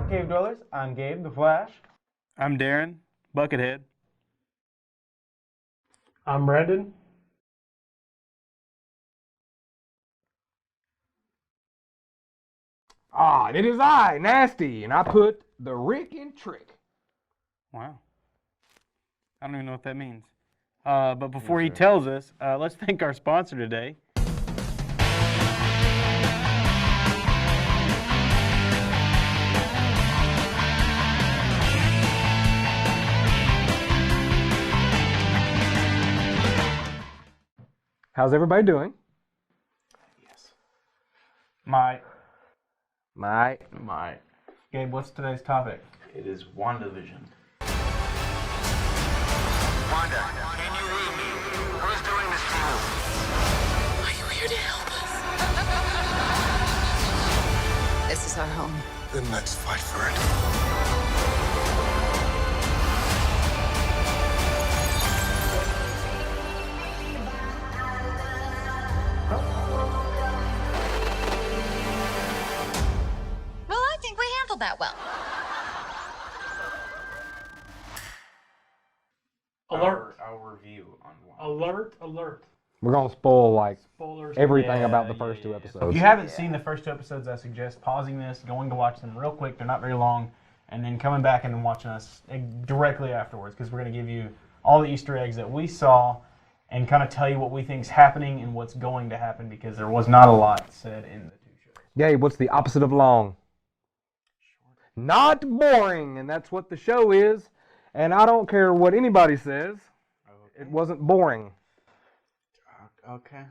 up, Cave Dwellers? I'm Gabe, the Flash. I'm Darren, Buckethead. I'm Brandon. And it is I, Nasty, and I put the Rick in Trick. Wow. I don't even know what that means. But before he tells us, let's thank our sponsor today. How's everybody doing? Yes. My. Gabe, what's today's topic? It is WandaVision. Wanda, can you read me? Who's doing this to you? Are you here to help us? This is our home. Then let's fight for it. Well, I think we handled that well. Alert. Our review on WandaVision. Alert. We're going to spoil, like, Spoilers. everything about the first two episodes. If you haven't seen the first two episodes, I suggest pausing this, going to watch them real quick. They're not very long. And then coming back and watching us directly afterwards, because we're going to give you all the Easter eggs that we saw and kind of tell you what we think is happening and what's going to happen, because there was not a lot said in the two shows. Gabe, what's the opposite of long? Not boring, and that's what the show is. And I don't care what anybody says. It wasn't boring. Okay.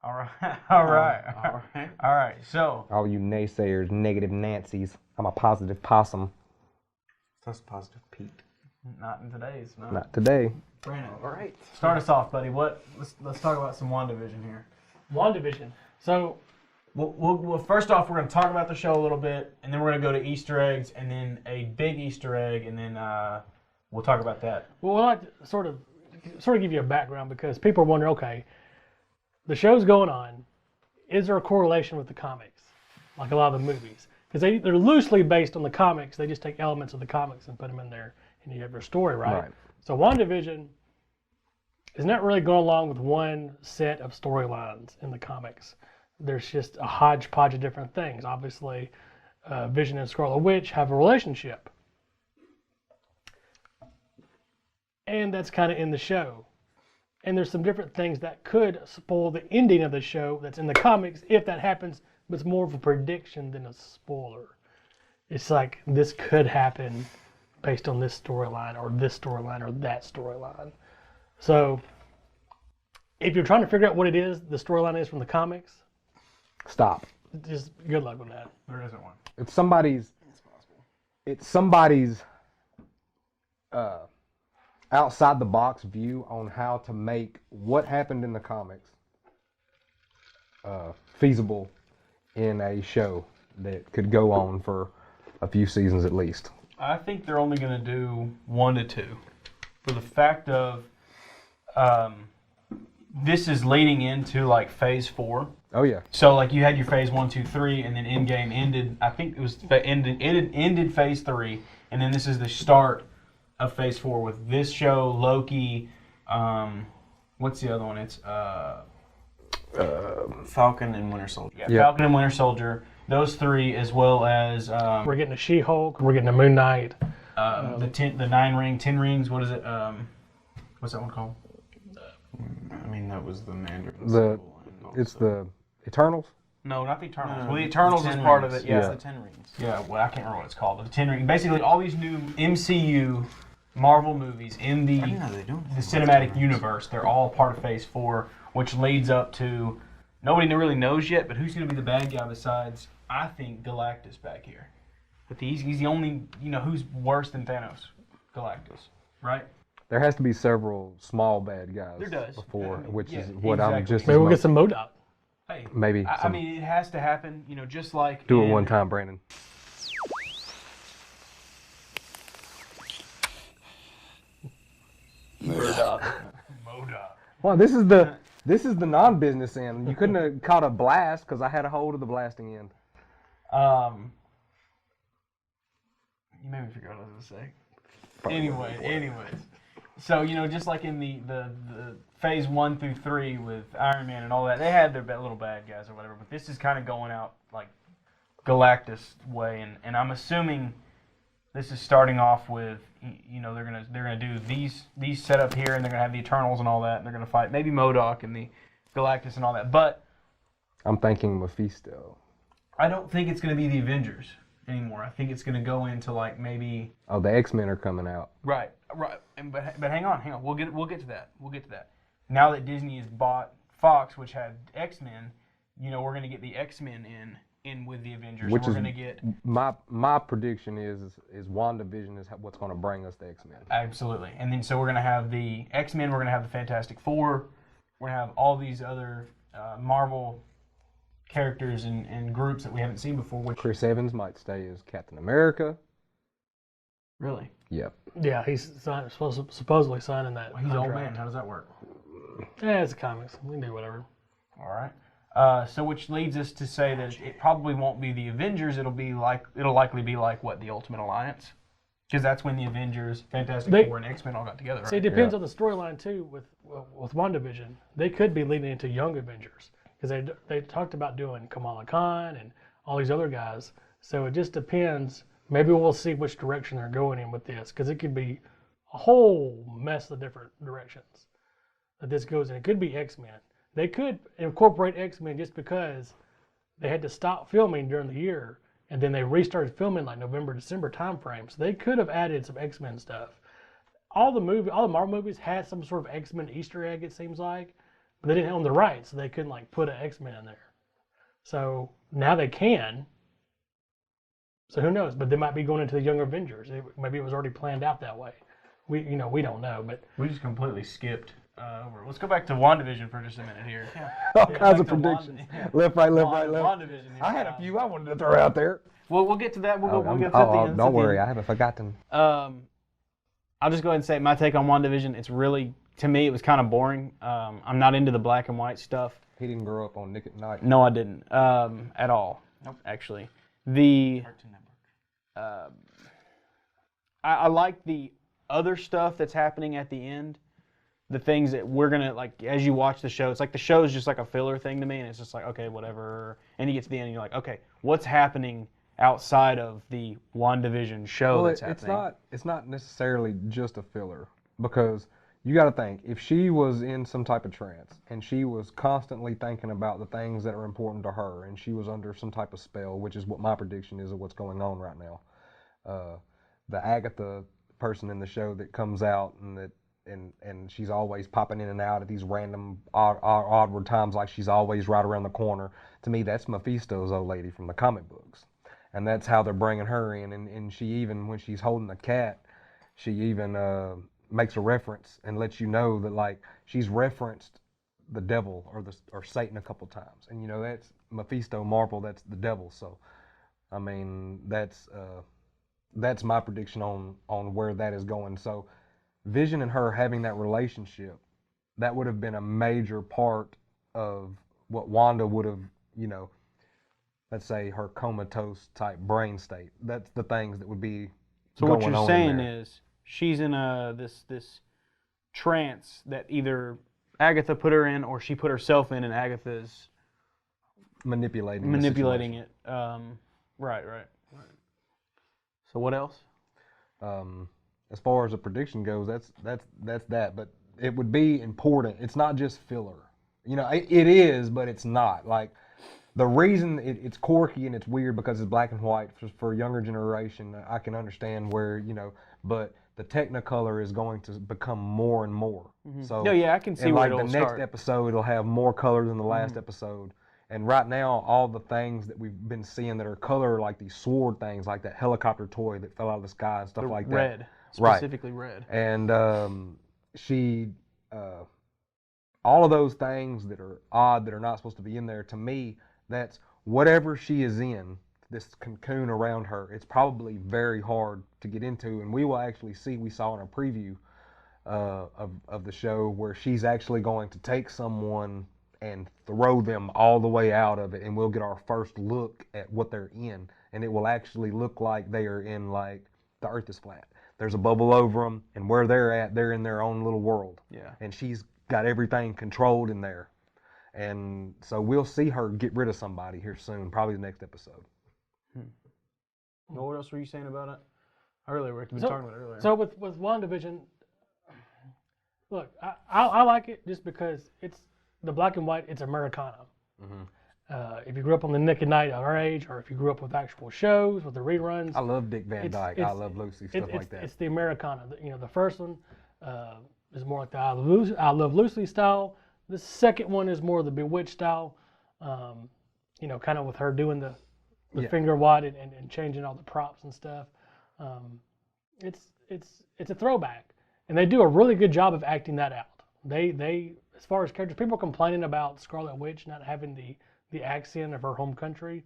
All right. So, All you naysayers, negative Nancys. I'm a positive possum. That's positive Pete. not in today's. No. Not today. Brandon, All right. start us off, buddy. Let's talk about some WandaVision here. WandaVision. So, Well, first off, we're going to talk about the show a little bit, and then we're going to go to Easter eggs, and then a big Easter egg, and then we'll talk about that. well, I like to sort of give you a background because people are wondering, okay, the show's going on. Is there a correlation with the comics, like a lot of the movies? Because they're loosely based on the comics. They just take elements of the comics and put them in there, and you have your story, right? So WandaVision is not really going along with one set of storylines in the comics. There's just a hodgepodge of different things. Obviously, Vision and Scarlet Witch have a relationship. And that's kind of in the show. And there's some different things that could spoil the ending of the show that's in the comics if that happens, but it's more of a prediction than a spoiler. It's like this could happen based on this storyline or that storyline. So if you're trying to figure out what it is, the storyline is from the comics, Stop. just good luck with that. There isn't one. It's somebody's outside the box view on how to make what happened in the comics feasible in a show that could go on for a few seasons at least. I think they're only going to do 1 to 2 for the fact of this is leading into like phase 4. Oh yeah. So like you had your phase 1, 2, 3, and then Endgame ended. I think it was ended phase 3, and then this is the start of phase 4 with this show, Loki. What's the other one? It's Falcon and Winter Soldier. yeah, Falcon and Winter Soldier. Those 3, as well as We're getting a She-Hulk, we're getting a Moon Knight. the 10 rings. What is it? What's that one called? I mean, that was the Mandarin. It's the Eternals. No, not the Eternals. No, Well, the Eternals the is 10 part rings. of it. Yeah, Yeah. it's the 10 rings. Yeah, well, I can't remember what it's called. The 10 Rings. Basically, all these new MCU Marvel movies in the I didn't know they don't. the cinematic universe, they're all part of Phase 4, which leads up to nobody really knows yet, but who's going to be the bad guy besides, I think, Galactus back here. But he's the only, who's worse than Thanos? Galactus, right? There has to be several small bad guys There does. before, Yeah, which yeah, is what I'm exactly. just. Maybe we'll get some MODOK. Hey, Maybe I some- mean, it has to happen, just like Do it in- one time, Brandon. MODOK. Well, this is the non-business end. You couldn't have caught a blast because I had a hold of the blasting end. You made me forget what I was going to say. Anyways. So, you know, just like in the phase 1 through 3 with Iron Man and all that, they had their little bad guys or whatever, but this is kind of going out like Galactus way, and I'm assuming this is starting off with, you know, they're gonna do these set up here, and they're gonna have the Eternals and all that, and they're gonna fight maybe MODOK and the Galactus and all that, but I'm thinking Mephisto. I don't think it's gonna be the Avengers anymore. I think it's gonna go into like maybe. Oh, the X-Men are coming out. Right. But hang on. We'll get to that. Now that Disney has bought Fox, which had X-Men, you know, we're going to get the X-Men in with the Avengers. Which we're is going to get my prediction is WandaVision is what's going to bring us the X-Men. Absolutely. And then so we're going to have the X-Men, we're going to have the Fantastic Four, we're going to have all these other Marvel characters and groups that we haven't seen before. Which Chris Evans might stay as Captain America. Really? Yep. Yeah, he's supposedly signing that. He's an old contract. man. How does that work? Yeah, it's comics. We can do whatever. All right. So which leads us to say that it probably won't be the Avengers. It'll likely be like what, the Ultimate Alliance, because that's when the Avengers, Fantastic Four, and X-Men all got together. Right? See, it depends on the storyline too. With WandaVision, they could be leading into Young Avengers because they talked about doing Kamala Khan and all these other guys. So it just depends. Maybe we'll see which direction they're going in with this, because it could be a whole mess of different directions that this goes in. It could be X-Men. They could incorporate X-Men just because they had to stop filming during the year, and then they restarted filming like November, December timeframe. So they could have added some X-Men stuff. All the Marvel movies had some sort of X-Men Easter egg, it seems like, but they didn't own the rights, so they couldn't like put an X-Men in there. So now they can. So who knows? But they might be going into the Young Avengers. Maybe it was already planned out that way. We don't know. But we just completely skipped over. Let's go back to WandaVision for just a minute here. All kinds of predictions. Left, right, left. WandaVision here. I had a few I wanted to throw out there. Well, we'll get to that. We'll get to that at the end. Don't worry, I haven't forgotten. I'll just go ahead and say my take on WandaVision. It's really, to me, it was kind of boring. I'm not into the black and white stuff. He didn't grow up on Nick at Night. No, I didn't at all. Nope. Actually, I like the other stuff that's happening at the end. The things that we're gonna like as you watch the show. It's like the show is just like a filler thing to me, and it's just like, okay, whatever. And you get to the end, and you're like, okay, what's happening outside of the WandaVision show that's happening? It's not necessarily just a filler, because you got to think, if she was in some type of trance and she was constantly thinking about the things that are important to her, and she was under some type of spell, which is what my prediction is of what's going on right now. The Agatha person in the show that comes out and she's always popping in and out at these random odd times, like she's always right around the corner. To me, that's Mephisto's old lady from the comic books, and that's how they're bringing her in. And she even, when she's holding the cat, she even makes a reference and lets you know that like she's referenced the devil or Satan a couple times, and you know that's Mephisto, Marvel, that's the devil. So I mean that's my prediction on where that is going. So Vision and her having that relationship, that would have been a major part of what Wanda would have, you know, let's say her comatose type brain state. That's the things that would be so going what you're on saying there. is she's in this trance that either Agatha put her in or she put herself in, and Agatha's manipulating it. Right. So what else? As far as a prediction goes, that's that. But it would be important. It's not just filler. You know, it is, but it's not. Like, the reason it's quirky and it's weird because it's black and white for a younger generation, I can understand where, you know, but the Technicolor is going to become more and more. Mm-hmm. So no, yeah, I can see where like it'll the next start. episode, it'll have more color than the last episode. And right now, all the things that we've been seeing that are color, like these sword things, like that helicopter toy that fell out of the sky and stuff like that. Red, specifically red. And all of those things that are odd, that are not supposed to be in there, to me, that's whatever she is in, this cocoon around her, it's probably very hard to get into. And we will actually see, we saw in a preview of the show where she's actually going to take someone and throw them all the way out of it, and we'll get our first look at what they're in, and it will actually look like they are in like the Earth is flat. There's a bubble over them, and where they're at, they're in their own little world. Yeah. And she's got everything controlled in there. And so we'll see her get rid of somebody here soon, probably the next episode. Well, what else were you saying about it? Earlier, we've been talking about it earlier. So with WandaVision, look, I like it just because it's the black and white. It's Americana. If you grew up on the Nick at Night at our age, or if you grew up with actual shows with the reruns, I love Dick Van Dyke. I love Lucy, stuff like that. It's the Americana. The first one is more like the I Love Lucy style. The second one is more the Bewitched style. Kind of with her doing the finger wide and changing all the props and stuff. It's a throwback, and they do a really good job of acting that out. They as far as characters, people complaining about Scarlet Witch not having the accent of her home country.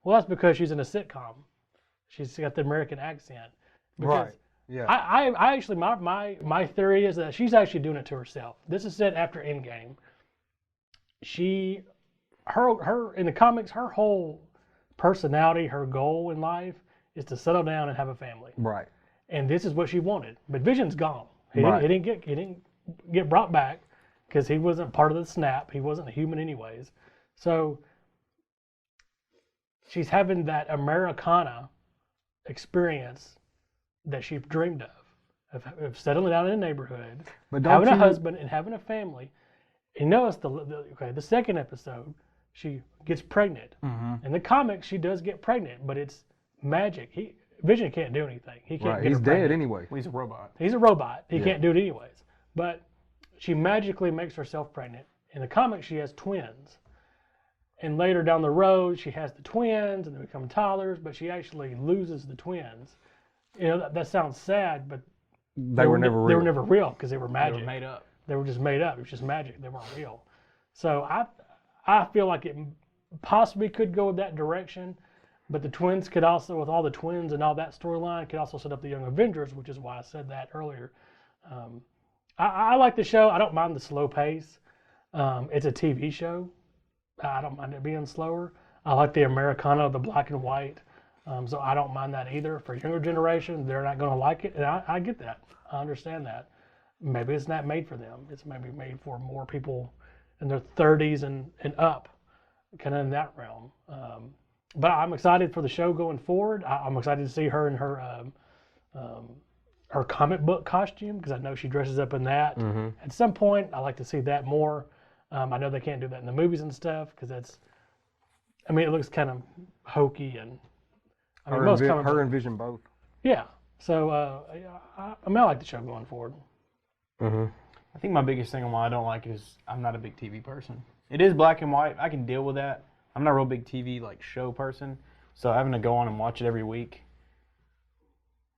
Well, that's because she's in a sitcom. She's got the American accent. Because Right. Yeah. I actually my theory is that she's actually doing it to herself. This is set after Endgame. Her in the comics, her whole personality, her goal in life is to settle down and have a family. Right. And this is what she wanted. But Vision's gone. He Right. didn't get brought back because he wasn't part of the snap. He wasn't a human anyways. So she's having that Americana experience that she dreamed of settling down in a neighborhood, But having don't a you- husband and having a family. And notice the second episode, she gets pregnant. In the comics, she does get pregnant, but it's magic. Vision can't do anything. He can't Right. get He's her dead pregnant. anyway. He's a robot. He's a robot. He Yeah. can't do it anyways. But she magically makes herself pregnant. In the comics, she has twins. And later down the road, she has the twins and they become toddlers, but she actually loses the twins. That sounds sad, but They were never real. They were never real because they were They magic. were made up. They were just made up. It was just magic. They weren't real. So I feel like it possibly could go that direction, but the twins could also, with all the twins and all that storyline, could also set up the Young Avengers, which is why I said that earlier. I like the show. I don't mind the slow pace. It's a TV show. I don't mind it being slower. I like the Americana, the black and white. So I don't mind that either. For younger generation, they're not going to like it, and I get that. I understand that. Maybe it's not made for them. It's maybe made for more people in their 30s and up, kind of in that realm. But I'm excited for the show going forward. I'm excited to see her in her comic book costume, because I know she dresses up in that. At some point, I like to see that more. I know they can't do that in the movies and stuff, because it looks kind of hokey and Her and Vision both. yeah. So I like the show going forward. I think my biggest thing on why I don't like it is I'm not a big TV person. It is black and white. I can deal with that. I'm not a real big TV show person, so having to go on and watch it every week.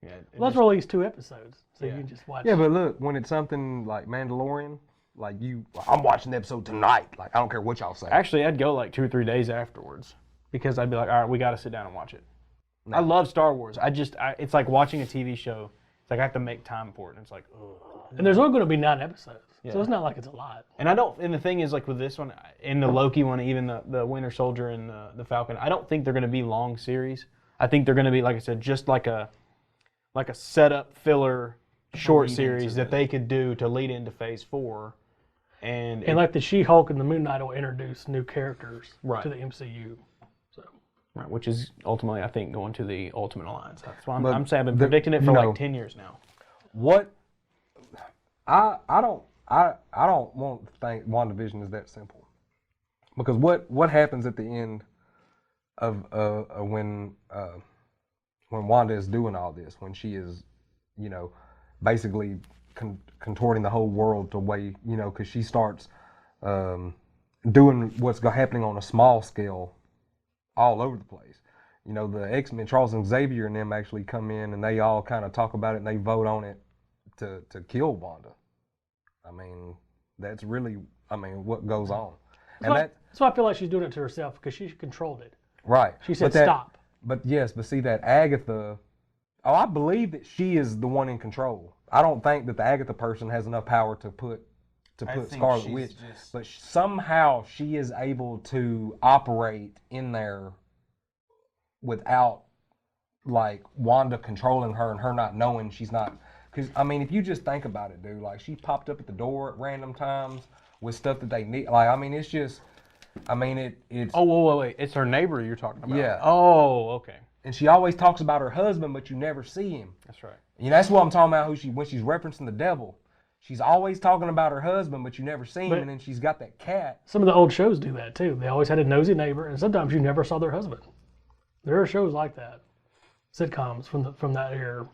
Yeah. Let's release 2 episodes, so Yeah. you can just watch. Yeah, but look, when it's something like Mandalorian, I'm watching the episode tonight. I don't care what y'all say. Actually, I'd go 2 or 3 days afterwards because I'd be like, all right, we got to sit down and watch it. I love Star Wars. It's like watching a TV show. It's like I have to make time for it, and it's like, ugh. And there's only going to be 9 episodes, so Yeah. it's not like it's a lot. And and the thing is, with this one, in the Loki one, even the Winter Soldier and the Falcon, I don't think they're going to be long series. I think they're going to be, like I said, just like a setup filler short series that they could do to lead into Phase 4. And like the She-Hulk and the Moon Knight will introduce new characters Right. to the MCU. So right, which is ultimately, I think, going to the Ultimate Alliance. That's why But I'm saying I've been predicting it for 10 years now. What? I don't want to think WandaVision is that simple, because what happens at the end of when Wanda is doing all this, when she is, basically contorting the whole world to way, because she starts doing what's happening on a small scale all over the place. The X-Men, Charles and Xavier and them actually come in and they all kind of talk about it and they vote on it to kill Wanda. That's really, what goes on. that's why I feel like she's doing it to herself, because she controlled it. Right. She said But stop. But see that Agatha, I believe that she is the one in control. I don't think that the Agatha person has enough power to put Scarlet Witch. But somehow she is able to operate in there without like Wanda controlling her and her not knowing she's not. Because I mean, if you just think about it, dude, like she popped up at the door at random times with stuff that they need. Like I mean, it's just. I mean, it's. Oh, wait. It's her neighbor you're talking about. Yeah. Oh, okay. And she always talks about her husband, but you never see him. That's right. You know, that's what I'm talking about. When she's referencing the devil, she's always talking about her husband, but you never see him. But- and then she's got that cat. Some of the old shows do that too. They always had a nosy neighbor, and sometimes you never saw their husband. There are shows like that, sitcoms from that era.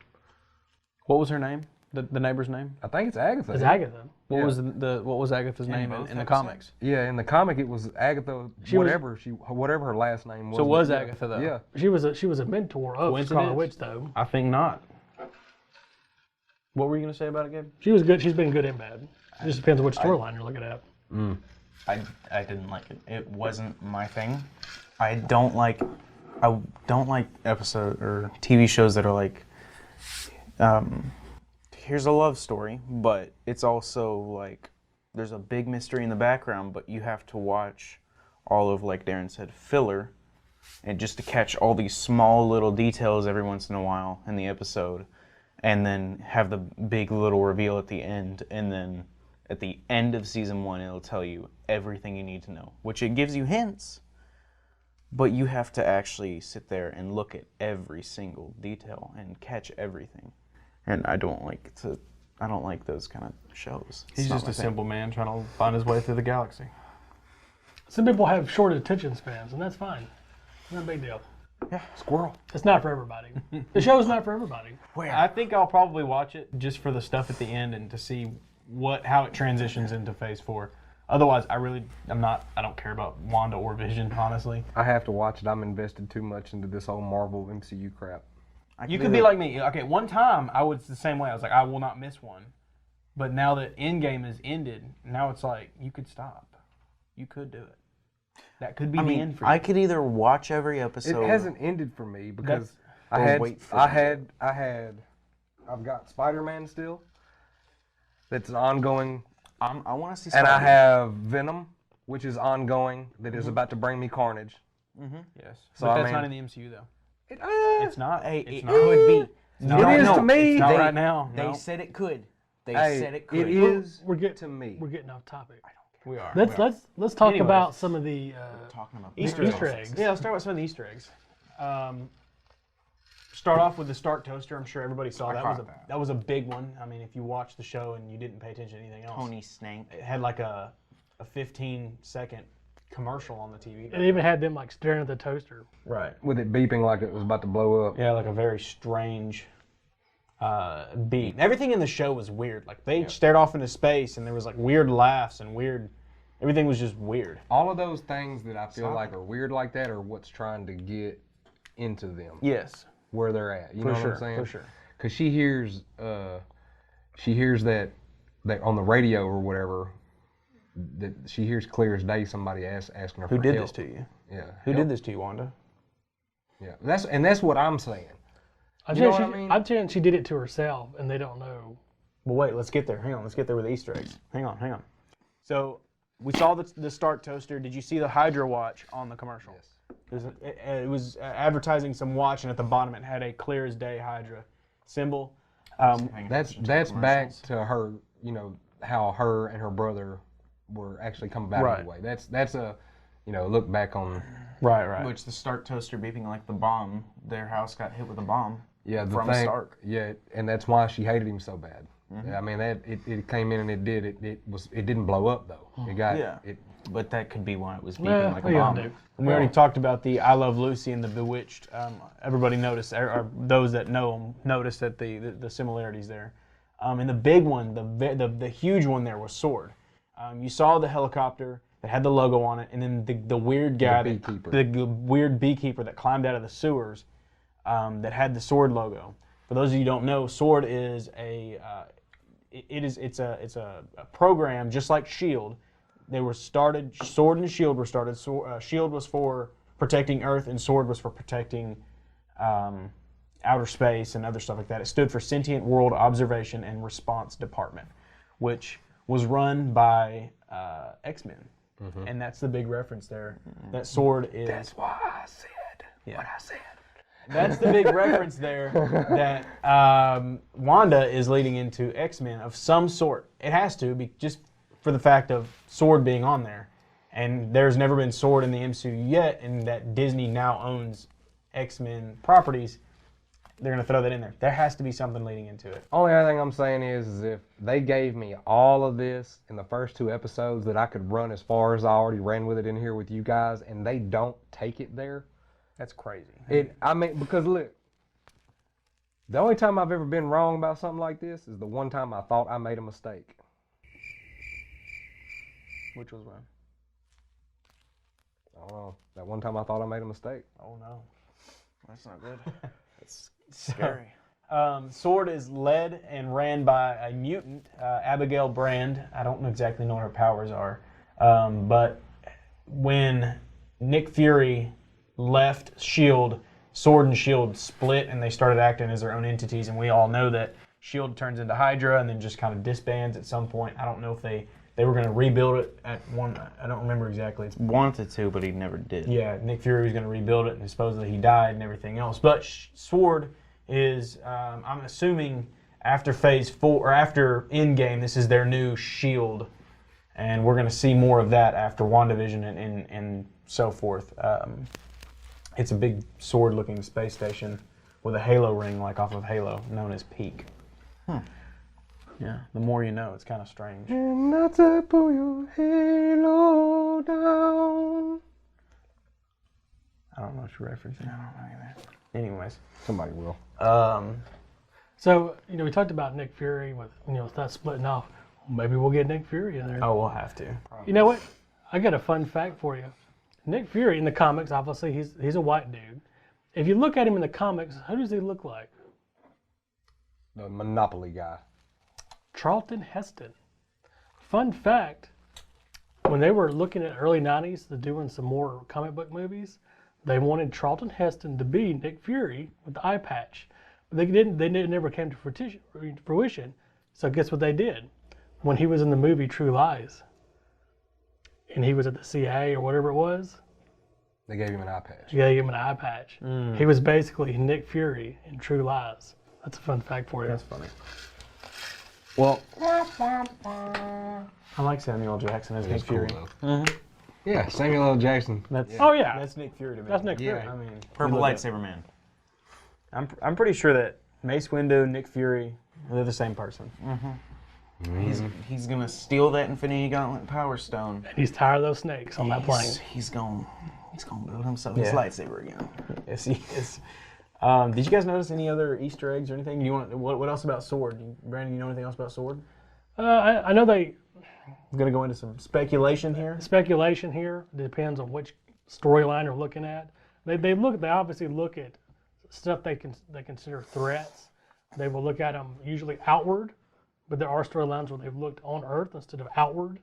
What was her name? The neighbor's name? I think it's Agatha. It's Agatha. What was Agatha's name in the comics? Yeah, in the comic it was Agatha. Whatever her last name was. So it was but Agatha though. Yeah. She was a mentor of Coincidence? Scarlet Witch though. I think not. What were you gonna say about it, Gabe? She was good. She's been good and bad. It just depends on which storyline you're looking at. I didn't like it. It wasn't my thing. I don't like episode or TV shows that are like, here's a love story, but it's also like there's a big mystery in the background, but you have to watch all of, like Darren said, filler, and just to catch all these small little details every once in a while in the episode, and then have the big little reveal at the end, and then at the end of season 1 it'll tell you everything you need to know, which it gives you hints, but you have to actually sit there and look at every single detail and catch everything. And I don't like those kind of shows. He's just a simple man trying to find his way through the galaxy. Some people have short attention spans, and that's fine. Not a big deal. Squirrel. It's not for everybody. The show's not for everybody. I think I'll probably watch it just for the stuff at the end and to see how it transitions into Phase 4. Otherwise, I don't care about Wanda or Vision, honestly. I have to watch it. I'm invested too much into this whole Marvel MCU crap. You could be like me. Okay, one time I was the same way. I was like, I will not miss one. But now that Endgame has ended, now it's like, you could stop. You could do it. That could be the end for you. I could either watch every episode. It hasn't ended for me because wait for I've got Spider-Man still. That's an ongoing. I want to see. And I Spider-Man. have Venom, which is ongoing. That is about to bring me Carnage. Yes. So, But I that's mean- not in the MCU, though. It's not. Hey, It's it not. could be. It is to me. It's not right now. They No. said it could. They Hey, said it could. it is We're get- to me. We're getting off topic. We are. Let's talk Anyways. about some of the Talking about Easter eggs. Yeah, let's start with some of the Easter eggs. Start off with the Stark toaster. I'm sure everybody saw that. That was a big one. I mean, if you watched the show and you didn't pay attention to anything else, Tony Snake. it had like a 15-second commercial on the TV. It even had them like staring at the toaster. Right. With it beeping like it was about to blow up. Yeah, like a very strange beat. Everything in the show was weird. Like they stared off into space, and there was like weird laughs and weird. Everything was just weird. All of those things that I feel like are weird like that are what's trying to get into them. Yes. Where they're at. You know what I'm saying? For sure. Because she hears that on the radio or whatever, that she hears clear as day somebody asking her Who for did help. this to you? Yeah. Who help. did this to you, Wanda? Yeah. That's what I'm saying. I'm You know saying what I mean? I'm saying she did it to herself, and they don't know. Well, wait, let's get there. Hang on, let's get there with the Easter eggs. Hang on. So, we saw the Stark toaster. Did you see the Hydra watch on the commercial? Yes. It was advertising some watch, and at the bottom it had a clear as day Hydra symbol. That's back to her, you know, how her and her brother were actually coming back Right. in a way. That's a, you know, look back on. Right. Which the Stark toaster beeping like the bomb. Their house got hit with a bomb. Yeah, the From thing, Stark. Yeah, and that's why she hated him so bad. I mean, it came in and it didn't blow up though. It got But that could be why it was beeping Well, like what a are you bomb. gonna do? And we already talked about the I Love Lucy and the Bewitched. Everybody noticed, or those that know them, noticed that the similarities there. And the big one, the huge one there was Sword. You saw the helicopter that had the logo on it, and then the weird guy, the weird beekeeper that climbed out of the sewers, that had the Sword logo. For those of you who don't know, Sword is it's a program just like Shield. They were started. Sword and Shield were started. Shield was for protecting Earth, and Sword was for protecting outer space and other stuff like that. It stood for Sentient World Observation and Response Department, which was run by X-Men, and that's the big reference there. That Sword is. That's why I said what I said. That's the big reference there that Wanda is leading into X-Men of some sort. It has to be just for the fact of Sword being on there. And there's never been Sword in the MCU yet, and that Disney now owns X-Men properties. They're going to throw that in there. There has to be something leading into it. Only other thing I'm saying is if they gave me all of this in the first 2 episodes that I could run as far as I already ran with it in here with you guys, and they don't take it there, That's crazy. Because look, the only time I've ever been wrong about something like this is the one time I thought I made a mistake. Which was when? I don't know. That one time I thought I made a mistake. Oh, no. That's not good. That's scary. Sword is led and ran by a mutant, Abigail Brand. I don't exactly know what her powers are. But when Nick Fury left S.H.I.E.L.D., Sword and S.H.I.E.L.D. split and they started acting as their own entities. And we all know that S.H.I.E.L.D. turns into Hydra and then just kind of disbands at some point. I don't know if they were going to rebuild it at one. I don't remember exactly. It's Wanted to, but he never did. Yeah, Nick Fury was going to rebuild it, and supposedly he died and everything else. But Sword is, I'm assuming, after Phase 4 or after Endgame, this is their new Shield, and we're going to see more of that after WandaVision and so forth. It's a big sword-looking space station with a halo ring, like off of Halo, known as Peak. Yeah, the more you know. It's kind of strange. And not to pull your halo down. I don't know what you're referencing. I don't know either. Anyways. Somebody will. So, we talked about Nick Fury with, with that splitting off. Maybe we'll get Nick Fury in there. Oh, we'll have to. You know what? I got a fun fact for you. Nick Fury in the comics, obviously, he's a white dude. If you look at him in the comics, who does he look like? The Monopoly guy. Charlton Heston. Fun fact, when they were looking at early 90s to doing some more comic book movies, they wanted Charlton Heston to be Nick Fury with the eye patch. But they never came to fruition. So guess what they did? When he was in the movie True Lies, and he was at the CIA or whatever it was, They gave him an eye patch. they gave him an eye patch. He was basically Nick Fury in True Lies. That's a fun fact for you. That's funny. Well, I like Samuel L. Jackson as Nick that's cool, Fury. though. Yeah, Samuel L. Jackson. That's Oh, yeah. That's Nick Fury to me. That's Nick Fury. I mean, Purple you look at- lightsaber man. I'm pretty sure that Mace Windu, Nick Fury, they're the same person. He's gonna steal that Infinity Gauntlet Power Stone. And he's tired of those snakes on that plane. He's gonna build himself his Yeah. lightsaber again. Yes, he is. Did you guys notice any other Easter eggs or anything? You want what else about Sword? Brandon, you know anything else about Sword? I know they I'm gonna go into some speculation here. speculation here. Depends on which storyline you're looking at. They obviously look at stuff they consider threats. They will look at them usually outward, but there are storylines where they've looked on Earth instead of outward.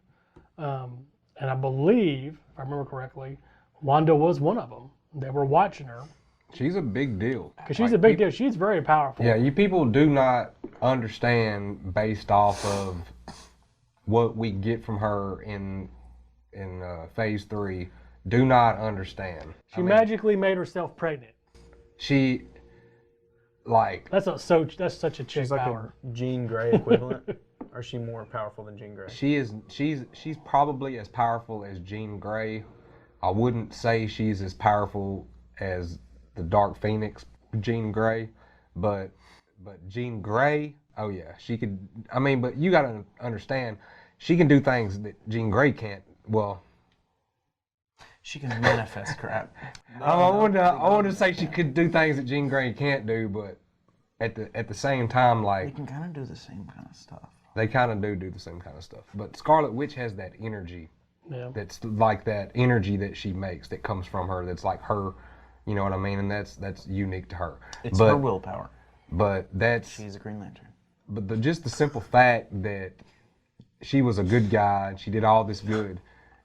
And I believe, if I remember correctly, Wanda was one of them. They were watching her She's a big deal. because she's a big deal. She's very powerful. Yeah, you people do not understand based off of what we get from her in Phase 3. Do not understand. She magically made herself pregnant. She, like, That's such a chick She's like power. a Jean Grey equivalent. Or is she more powerful than Jean Grey? she's probably as powerful as Jean Grey. I wouldn't say she's as powerful as the Dark Phoenix Jean Grey, but Jean Grey, oh yeah, she could. I mean, but you gotta understand, she can do things that Jean Grey can't. Well, She can manifest crap. I want to say she could do things that Jean Grey can't do, but at the same time, They like, can kind of do the same kind of stuff. they kind of do the same kind of stuff. But Scarlet Witch has that energy. Yeah. That's like that energy that she makes that comes from her. That's like her, you know what I mean? And that's unique to her. It's but, her willpower. But that's She's a Green Lantern. but just the simple fact that she was a good guy and she did all this good,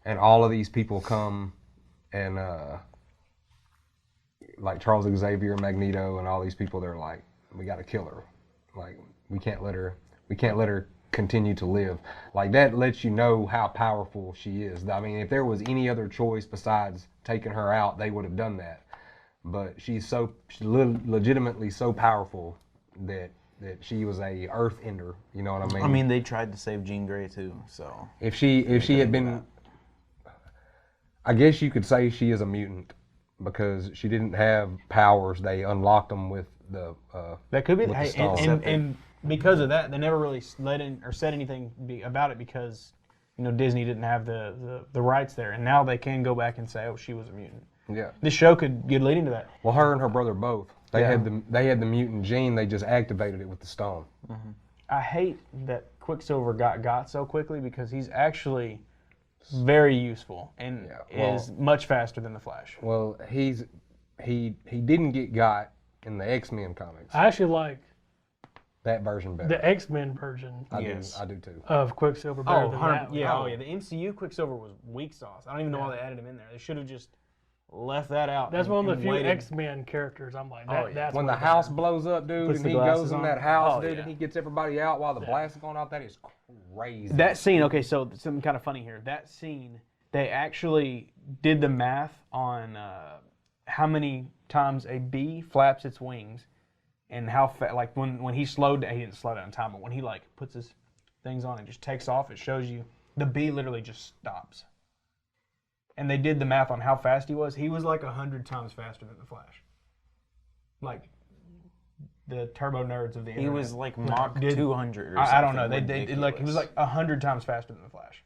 and all of these people come and like Charles Xavier, Magneto, and all these people, they're like, we got to kill her. Like we can't let her continue to live. Like that lets you know how powerful she is. I mean, if there was any other choice besides taking her out, they would have done that. but she's legitimately so powerful that she was a Earth Ender. You know what I mean? I mean, they tried to save Jean Grey too, so. If she had been, I guess you could say she is a mutant because she didn't have powers. They unlocked them with the. That could be. with the Hey, stone. and because of that, they never really let in or said anything about it because, you know, Disney didn't have the rights there, and now they can go back and say, oh, she was a mutant. Yeah. This show could get leading to that. Well, her and her brother both. They Yeah. had the mutant gene. They just activated it with the stone. I hate that Quicksilver got so quickly because he's actually very useful and is much faster than the Flash. Well, he didn't get got in the X-Men comics. I actually like That version better. the X-Men version I do too. of Quicksilver better than that one. yeah, the MCU Quicksilver was weak sauce. I don't even know why they added him in there. They should have just left that out. That's and- one of the and few waited. X-Men characters I'm like, Oh, yeah. that's When way the house better. blows up, dude, Puts and the he glasses goes in on. that house, Oh, dude, yeah. and he gets everybody out while the blast is going off, that is crazy. That scene, okay, so something kind of funny here. That scene, they actually did the math on how many times a bee flaps its wings and how like when he slowed down, he didn't slow down in time, but when he like puts his things on and just takes off, it shows you the bee literally just stops. And they did the math on how fast he was. He was like 100 times faster than the Flash. Like the turbo nerds of the internet. He was like Mach 200 or something. I don't know. They like he was ridiculous. like 100 times faster than the Flash.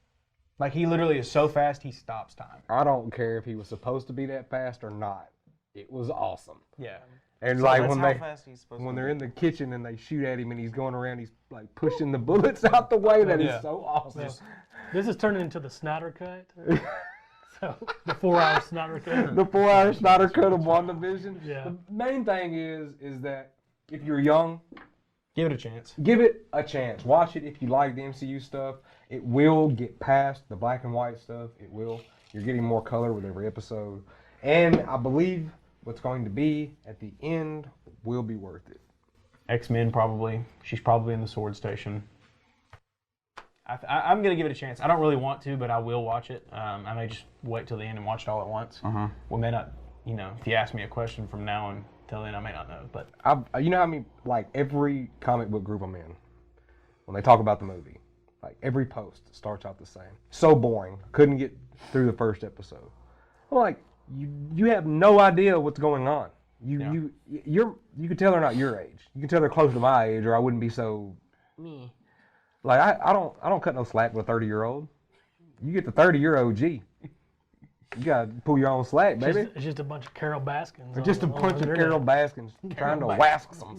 Like he literally is so fast he stops time. I don't care if he was supposed to be that fast or not. It was awesome. Yeah. And So like that's when how they fast he's supposed when to they're be. in the kitchen and they shoot at him and he's going around, he's like pushing the bullets out the way. That is Yeah. so awesome. This is turning into the Snyder Cut. So, the 4-hour Snyder Cut. The 4-hour Snyder cut of WandaVision. Yeah. The main thing is that if you're young, Give it a chance. give it a chance. Watch it if you like the MCU stuff. It will get past the black and white stuff. It will. You're getting more color with every episode. And I believe what's going to be at the end will be worth it. X-Men probably. She's probably in the Sword Station. I'm going to give it a chance. I don't really want to, but I will watch it. I may just wait till the end and watch it all at once. We may not, you know, if you ask me a question from now until then, I may not know. But You know how I mean? Like every comic book group I'm in, when they talk about the movie, like every post starts out the same. So boring. Couldn't get through the first episode. I'm like, you have no idea what's going on. You can tell they're not your age. You can tell they're close to my age, or I wouldn't be so me. Like I don't cut no slack with a 30-year-old. You get the 30-year OG. You gotta pull your own slack, baby. It's just a bunch of Carol Baskins. Or just a on bunch the of internet. Carol Baskins trying to wax them.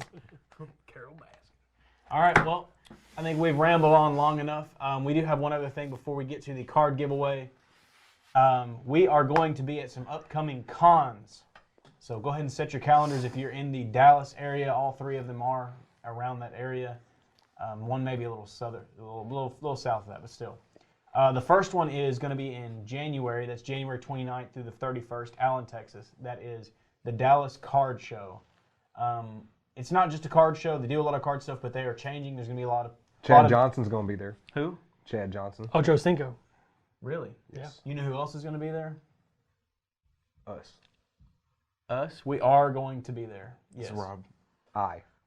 Carol Baskin. All right, well, I think we've rambled on long enough. We do have one other thing before we get to the card giveaway. We are going to be at some upcoming cons. So go ahead and set your calendars if you're in the Dallas area. All three of them are around that area. One maybe a little southern, a little south of that, but still. The first one is going to be in January. That's January 29th through the 31st, Allen, Texas. That is the Dallas Card Show. It's not just a card show. They do a lot of card stuff, but they are changing. There's going to be a lot of... Chad Johnson's gonna be there. Who? Chad Johnson. Ocho Cinco. Really? Yes. You know who else is going to be there? Us. Us. We are going to be there. Yes. It's Rob.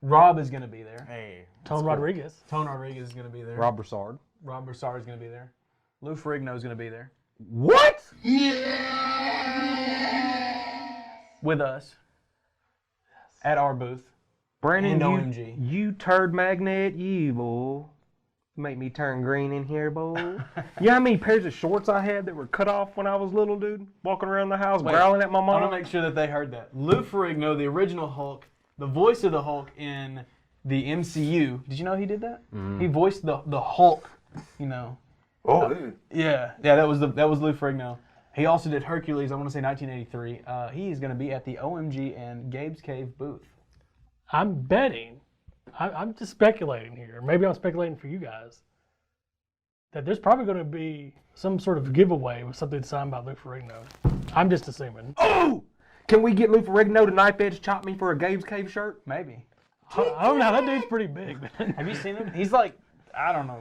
Rob is going to be there. Hey. Tone Rodriguez. Tone Rodriguez is going to be there. Rob Broussard. Rob Broussard is going to be there. Lou Ferrigno is going to be there. What? With us. At our booth. Brandon, And OMG. you turd magnet, you boy. Make me turn green in here, boy. You know how many pairs of shorts I had that were cut off when I was little, dude? Walking around the house, growling at my I want mom. to make sure that they heard that. Lou Ferrigno, the original Hulk, the voice of the Hulk in the MCU. Did you know he did that? He voiced the Hulk, you know. Oh, dude. Yeah, that was Lou Ferrigno. He also did Hercules, I want to say 1983. He is going to be at the OMG and Gabe's Cave booth. I'm betting, I'm just speculating here. Maybe I'm speculating for you guys. That there's probably going to be some sort of giveaway with something signed by Lou Ferrigno. I'm just assuming. Oh! Can we get Lou Ferrigno to knife edge chop me for a Gabe's Cave shirt? Maybe. I don't know. That dude's pretty big, man. Have you seen him? He's like, I don't know,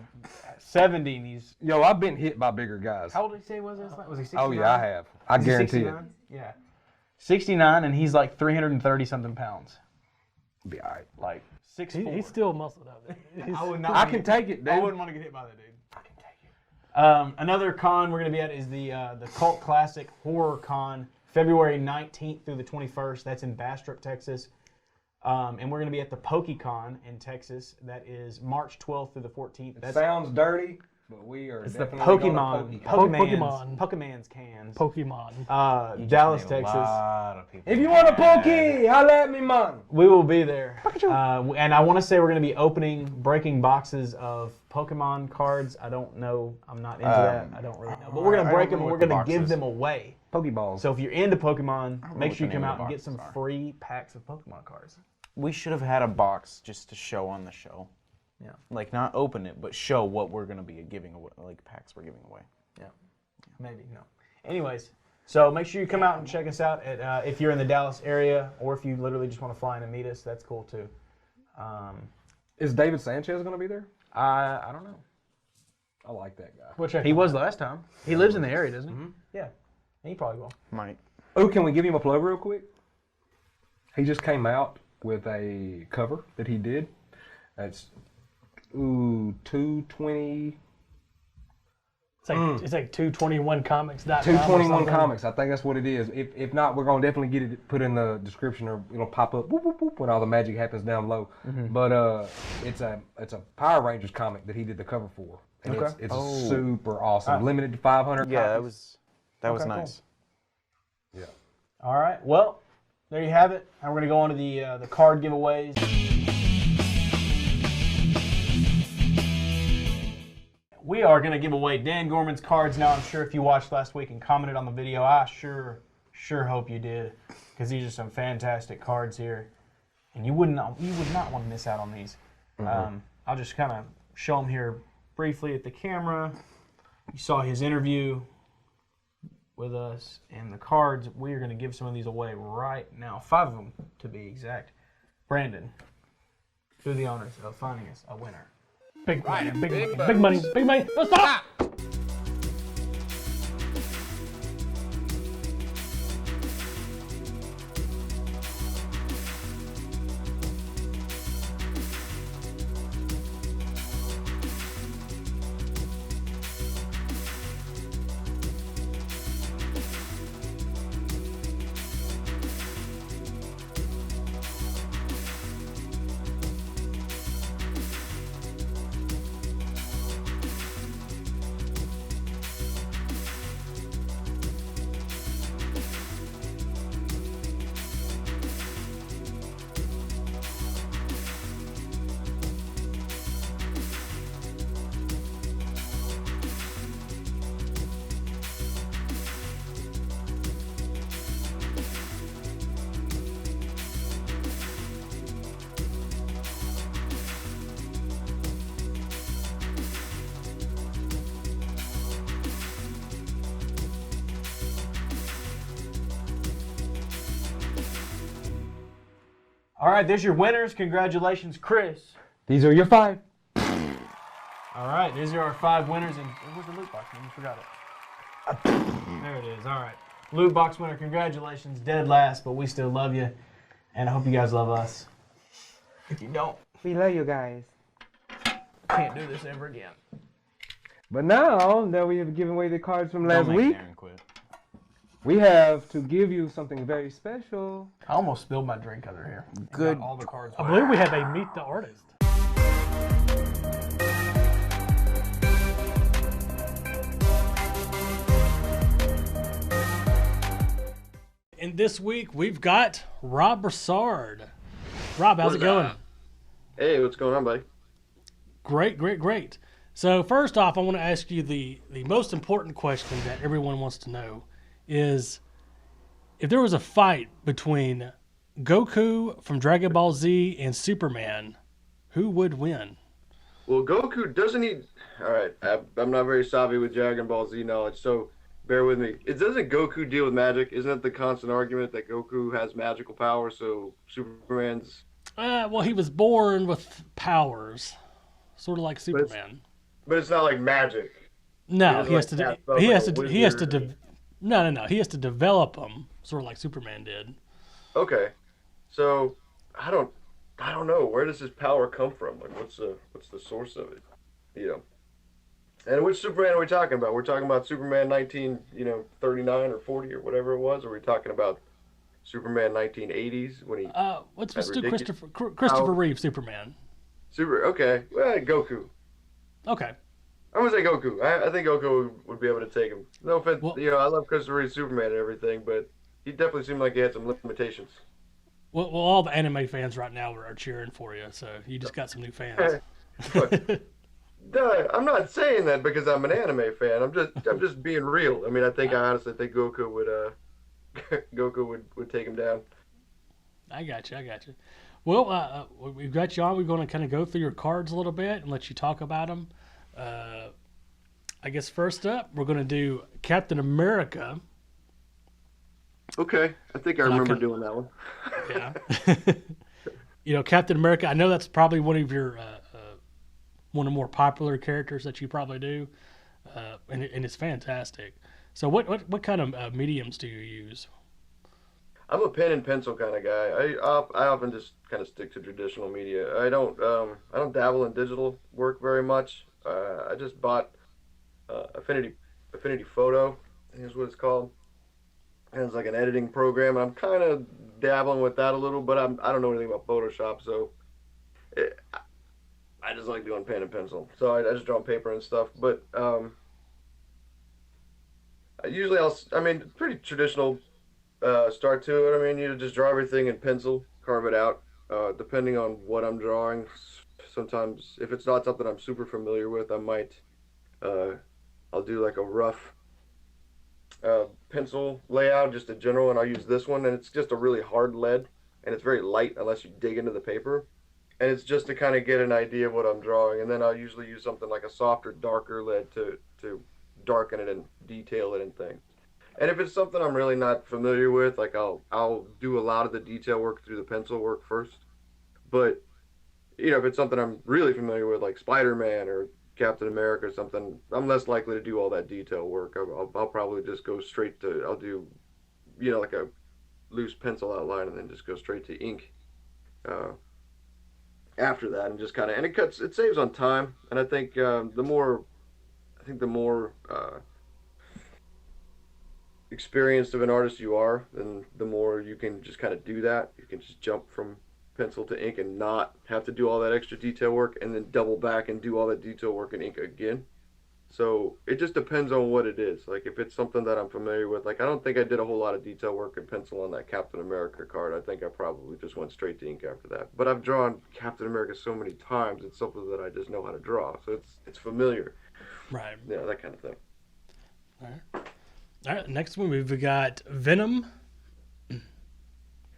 70 and he's... Yo, I've been hit by bigger guys. How old did he say he was? Was he 69? Oh, yeah, I have. I Is he guarantee it. 69? Yeah. 69, and he's like 330 something pounds. Be all right. Like 6'4". He's still muscled up. I would not. I can take it, I dude. wouldn't want to get hit by that dude. I can take it. Another con we're gonna be at is the Cult Classic Horror Con, February 19th through the 21st. That's in Bastrop, Texas. And we're gonna be at the PokeCon in Texas. That is March 12th through the 14th. It sounds dirty, but we are It's the definitely Pokemon. Pokemon. Pokemon's cans. Pokemon. Dallas, Made a Texas. lot of people If you want a Pokey, holla at me, man. We will be there. And I want to say we're going to be breaking boxes of Pokemon cards. I don't know. I'm not into that. I don't really know. But we're going to I break don't them know and we're what going the to give box them is. away. Pokeballs. So if you're into Pokemon, know make what sure the you come name of out the and get boxes some are. free packs of Pokemon cards. We should have had a box just to show on the show. Yeah. Like, not open it, but show what we're going to be giving away, like packs we're giving away. Yeah. Maybe. No. Anyways, so make sure you come out and check us out at, if you're in the Dallas area, or if you literally just want to fly in and meet us, that's cool too. Is David Sanchez going to be there? I don't know. I like that guy. We'll check. He was last time. He lives in the area, doesn't he? Yeah. He probably will. Might. Oh, can we give him a plug real quick? He just came out with a cover that he did. That's 220. It's like 221comics.com. 221 Comics. I think that's what it is. If not, we're gonna definitely get it put in the description, or it'll pop up whoop, whoop, whoop, when all the magic happens down low. But it's a Power Rangers comic that he did the cover for, and it's super awesome. Limited to 500. Yeah, copies. that was Okay, nice. Yeah. All right. Well, there you have it. Now we're going to go on to the card giveaways. We are going to give away Dan Gorman's cards now. I'm sure if you watched last week and commented on the video, I sure hope you did, because these are some fantastic cards here, and you would not want to miss out on these. I'll just kind of show them here briefly at the camera. You saw his interview with us, and the cards, we are going to give some of these away right now. 5 of them, to be exact. Brandon, do the honors of finding us a winner. Big money. Big money. No, stop! All right, there's your winners. Congratulations, Chris. These are your 5. All right, these are our 5 winners. And where's the loot box? Man, you forgot it. There it is. All right. Loot box winner, congratulations. Dead last, but we still love you. And I hope you guys love us. If you don't, We love you guys. can't do this ever again. But now that we have given away the cards from last Don't make week, Darren quit. we have to give you something very special. I almost spilled my drink under here. Good. All the cards. I believe we have a Meet the Artist. And this week we've got Rob Broussard. Rob, how's it going? Hey, what's going on, buddy? Great. So first off, I want to ask you the most important question that everyone wants to know is, if there was a fight between Goku from Dragon Ball Z and Superman, who would win? Well, Goku doesn't need. All right, I'm not very savvy with Dragon Ball Z knowledge, so bear with me. Doesn't Goku deal with magic? Isn't that the constant argument that Goku has magical power, so Superman's... Well, he was born with powers, sort of like Superman. But it's not like magic. No, He he has doesn't to. like He has cast to. up He has like to. a No. He has to develop them, sort of like Superman did. Okay, so I don't know, where does his power come from? Like, what's the source of it? You know. And which Superman are we talking about? We're talking about Superman 39 or 40 or whatever it was, or are we talking about Superman 1980s when he Let's had do ridiculous Christopher power? Reeve Superman. Okay, well, Goku. Okay. I'm gonna say Goku. I think Goku would be able to take him. No offense, Well, I love Christopher Reeve Superman and everything, but he definitely seemed like he had some limitations. well, all the anime fans right now are cheering for you, so you just got some new fans. Look, no, I'm not saying that because I'm an anime fan. I'm just being real. I mean, I honestly think Goku would Goku would take him down. I got you. Well, we've got you on. We're going to kind of go through your cards a little bit and let you talk about them. I guess first up, we're going to do Captain America. Okay, I think I remember doing that one. Yeah. Captain America, I know that's probably one of your one of the more popular characters that you probably do, and it's fantastic. So what kind of mediums do you use? I'm a pen and pencil kind of guy. I often just kind of stick to traditional media. I don't dabble in digital work very much. I just bought Affinity Photo, I think is what it's called. And it's like an editing program. And I'm kind of dabbling with that a little, but I don't know anything about Photoshop, so I just like doing pen and pencil. So I just draw on paper and stuff. But usually pretty traditional start to it. I mean, you just draw everything in pencil, carve it out. Depending on what I'm drawing, sometimes if it's not something I'm super familiar with, I might I'll do like a rough pencil layout, just a general, and I'll use this one, and it's just a really hard lead, and it's very light unless you dig into the paper, and it's just to kind of get an idea of what I'm drawing, and then I'll usually use something like a softer, darker lead to darken it and detail it and things. And if it's something I'm really not familiar with, like I'll do a lot of the detail work through the pencil work first. But if it's something I'm really familiar with, like Spider-Man or Captain America or something, I'm less likely to do all that detail work. I'll probably just go straight to, I'll do, like a loose pencil outline and then just go straight to ink after that, and just kind of, and it saves on time. And I think the more experienced of an artist you are, then the more you can just kind of do that. You can just jump from pencil to ink and not have to do all that extra detail work and then double back and do all that detail work in ink again. So it just depends on what it is. Like if it's something that I'm familiar with, like I don't think I did a whole lot of detail work in pencil on that Captain America card. I think I probably just went straight to ink after that. But I've drawn Captain America so many times, it's something that I just know how to draw. So it's familiar. Right. Yeah, that kind of thing. All right. Next one we've got Venom.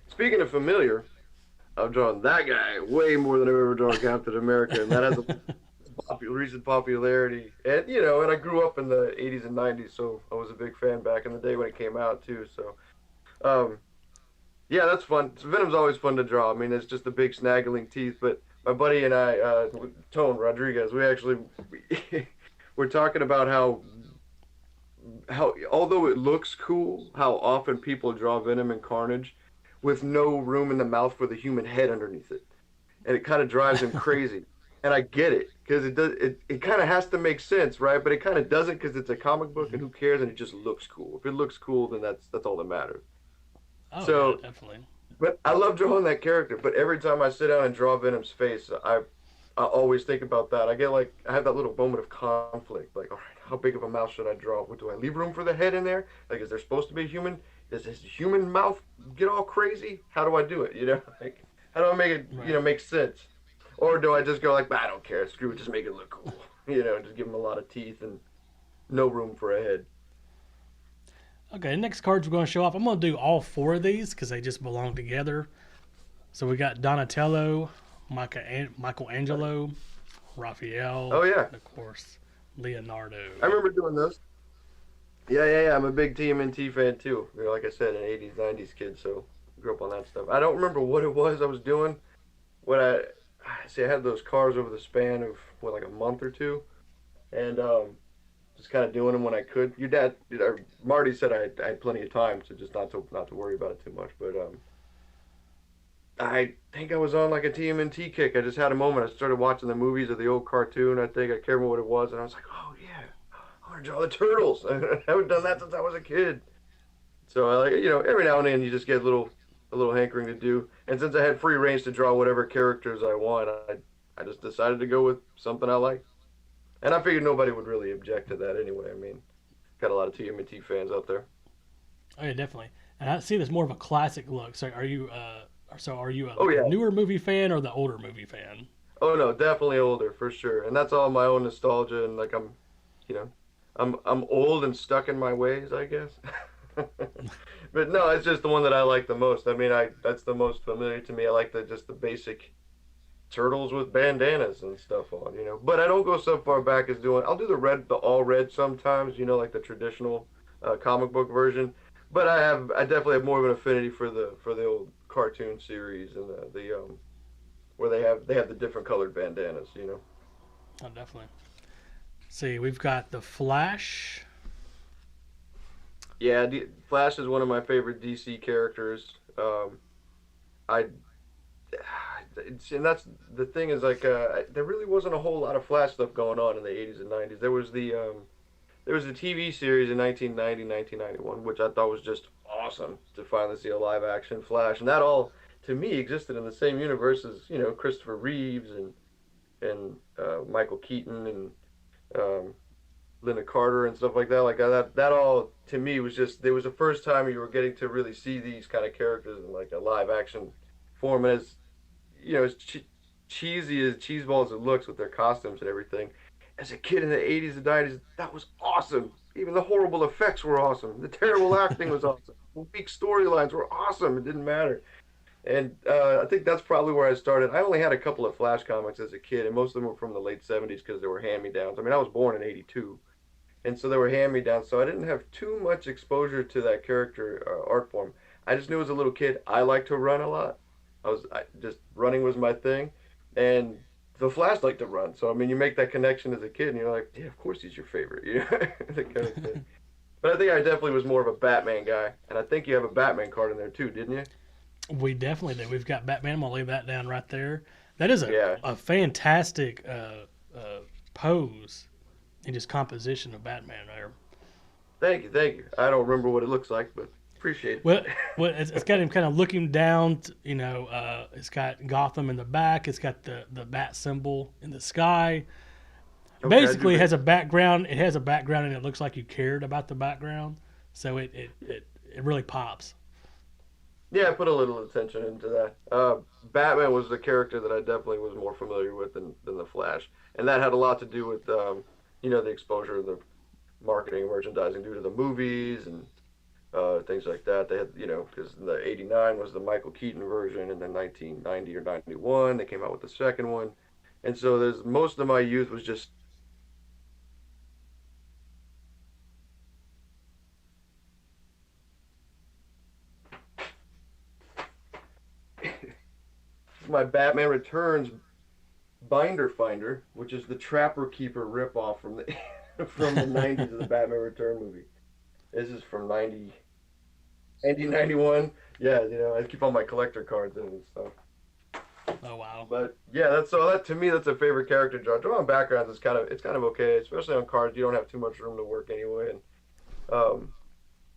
Speaking of familiar, I've drawn that guy way more than I've ever drawn Captain America, and that has a recent popularity. And and I grew up in the 80s and 90s, so I was a big fan back in the day when it came out too. So, yeah, that's fun. Venom's always fun to draw. I mean, it's just the big snaggling teeth. But my buddy and I, Tone Rodriguez, we actually we're talking about how although it looks cool, how often people draw Venom and Carnage with no room in the mouth for the human head underneath it, and it kind of drives him crazy. And I get it, because it kind of has to make sense, right? But it kind of doesn't, because it's a comic book, and who cares? And it just looks cool. If it looks cool, then that's all that matters. Oh, So, yeah, definitely. But I love drawing that character. But every time I sit down and draw Venom's face, I always think about that. I have that little moment of conflict. Like, all right, how big of a mouth should I draw? Do I leave room for the head in there? Like, is there supposed to be a human? Does his human mouth get all crazy? How do I do it? Like, how do I make it, make sense? Or do I just go like, I don't care, screw it, just make it look cool. Just give him a lot of teeth and no room for a head. Okay, next cards we're going to show off. I'm going to do all four of these because they just belong together. So we got Donatello, Michelangelo, Raphael. Oh, yeah. And of course, Leonardo. I remember doing those. Yeah. I'm a big TMNT fan too. Like I said, an 80s, 90s kid, so grew up on that stuff. I don't remember what it was I was doing. I had those cars over the span of like a month or two, and just kind of doing them when I could. Your dad, Marty said I had plenty of time, so just not to worry about it too much. But I think I was on like a TMNT kick. I just had a moment. I started watching the movies of the old cartoon. I think I can't remember what it was, and I was like, oh yeah, I want to draw the turtles. I haven't done that since I was a kid. So I like, every now and then you just get a little hankering to do. And since I had free range to draw whatever characters I want, I just decided to go with something I like. And I figured nobody would really object to that anyway. I mean, got a lot of TMNT fans out there. Oh yeah, definitely. And I see this more of a classic look. So are you a Oh, yeah. newer movie fan or the older movie fan? Oh no, definitely older for sure. And that's all my own nostalgia and like I'm old and stuck in my ways, I guess. But no, it's just the one that I like the most. I mean, that's the most familiar to me. I like just the basic turtles with bandanas and stuff on, But I don't go so far back as I'll do the all red sometimes, like the traditional comic book version. But I definitely have more of an affinity for the old cartoon series and the where they have the different colored bandanas, Oh, definitely. See, we've got the Flash. Yeah, Flash is one of my favorite DC characters. I and that's the thing is like there really wasn't a whole lot of Flash stuff going on in the 80s and 90s. There was the TV series in 1990, 1991, which I thought was just awesome to finally see a live action Flash, and that all to me existed in the same universe as Christopher Reeves and Michael Keaton and Linda Carter and stuff like that. Like that all to me was just, it was the first time you were getting to really see these kind of characters in like a live action form. And as as cheesy as cheeseball as it looks with their costumes and everything, as a kid in the 80s and 90s, that was awesome. Even the horrible effects were awesome. The terrible acting was awesome. The weak storylines were awesome. It didn't matter. And I think that's probably where I started. I only had a couple of Flash comics as a kid, and most of them were from the late 70s because they were hand-me-downs. I mean, I was born in 82. And so they were hand-me-downs, so I didn't have too much exposure to that character art form. I just knew as a little kid I liked to run a lot. Just running was my thing, and the Flash liked to run. So I mean, you make that connection as a kid, and you're like, yeah, of course he's your favorite, that kind of thing. But I think I definitely was more of a Batman guy, and I think you have a Batman card in there too, didn't you? We definitely do. We've got Batman. I'm gonna leave that down right there. That is a fantastic pose and just composition of Batman there. Thank you. I don't remember what it looks like, but appreciate it. Well, it's got him kind of looking down. It's got Gotham in the back. It's got the bat symbol in the sky. Okay, Basically, it has a background. It has a background, and it looks like you cared about the background. So it really pops. Yeah, I put a little attention into that. Batman was the character that I definitely was more familiar with than the Flash, and that had a lot to do with the exposure of the marketing and merchandising due to the movies and things like that. They had, because the 89 was the Michael Keaton version, and then 1990 or 91 they came out with the second one, and so most of my youth was just my Batman Returns binder finder, which is the Trapper Keeper ripoff from the from the 90s of the Batman Return movie. This is from 1991. Yeah, I keep all my collector cards in and stuff. Oh wow! But yeah, that to me, that's a favorite character draw. Drawing backgrounds is kind of okay, especially on cards. You don't have too much room to work anyway, and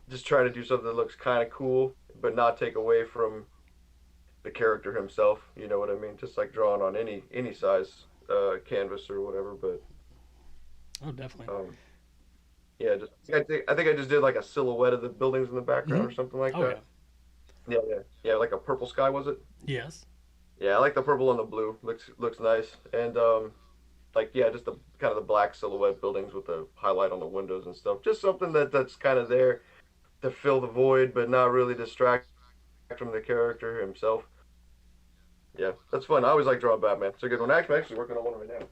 just trying to do something that looks kind of cool, but not take away from the character himself. You know what I mean? Just like drawing on any size canvas or whatever. But oh, definitely. Yeah, I think I just did like a silhouette of the buildings in the background or something like that. Yeah, like a purple sky, was it? Yes. Yeah, I like the purple and the blue. Looks nice. And just the kind of the black silhouette buildings with the highlight on the windows and stuff. Just something that's kind of there to fill the void, but not really distract from the character himself. Yeah, that's fun. I always like drawing Batman. It's a good one. I'm actually working on one right now.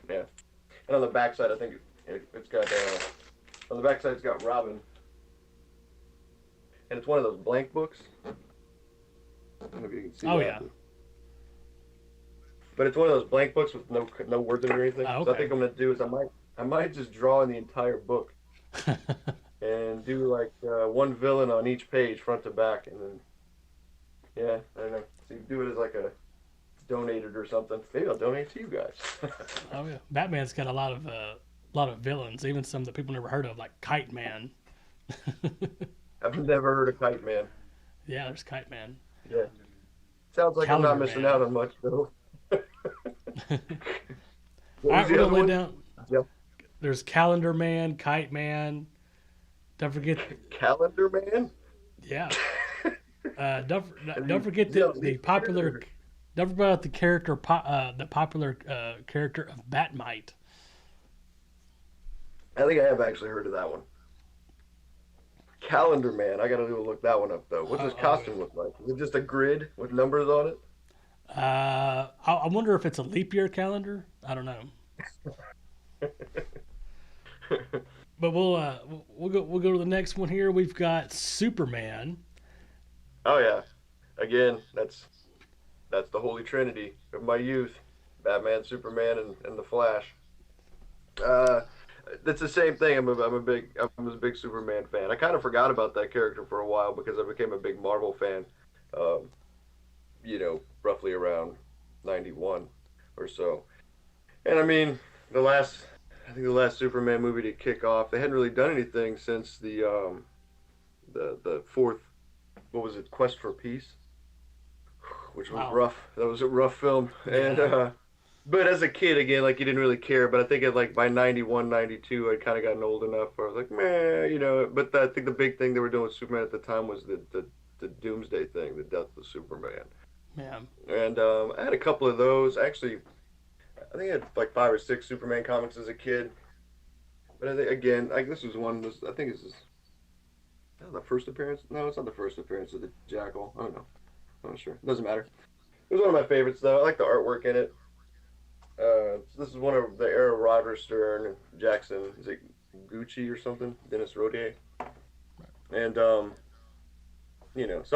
Yeah, and on the backside, I think it's got on the backside it's got Robin, and it's one of those blank books. I don't know if you can see Oh that. yeah. But it's one of those blank books with no words in it or anything. Oh, So I okay. think I'm gonna do is I might just draw in the entire book and do like one villain on each page, front to back, and then yeah, I don't know. So you do it as like a donated or something. Maybe I'll donate to you guys. Oh yeah. Batman's got a lot of villains, even some that people never heard of, like Kite Man. I've never heard of Kite Man. Yeah, there's Kite Man. Yeah, sounds like I'm not Calendar missing Man. out on much though. All What right, was we're the gonna other lay one? down. Yep. There's Calendar Man, Kite Man. Don't forget, Calendar Man. yeah. Don't you- forget yeah, the popular. Don't forget about the character, the popular character of Batmite. I think I have actually heard of that one. Calendar Man. I gotta look that one up though. What's his costume look like? Is it just a grid with numbers on it? I wonder if it's a leap year calendar. I don't know. But we'll go to the next one here. We've got Superman. Oh yeah. Again, that's the holy trinity of my youth: Batman, Superman, and the Flash. It's the same thing. I'm a big Superman fan. I kind of forgot about that character for a while because I became a big Marvel fan. Roughly around 91 or so. And I mean, I think the last Superman movie to kick off, they hadn't really done anything since the fourth, what was it, Quest for Peace, which was Wow. rough. That was a rough film. And but as a kid, again, like you didn't really care. But I think by 91, 92, I'd kind of gotten old enough where I was like, meh. But I think the big thing they were doing with Superman at the time was the Doomsday thing, the death of Superman. Yeah. And I had a couple of those. Actually, I think I had like 5 or 6 Superman comics as a kid. But I think, again, this was one. I think this is the first appearance. No, it's not the first appearance of the Jackal. I don't know. I'm not sure. It doesn't matter. It was one of my favorites, though. I like the artwork in it. So this is one of the era of Roger Stern and Jackson. Is it Gucci or something? Dennis Rodier. And so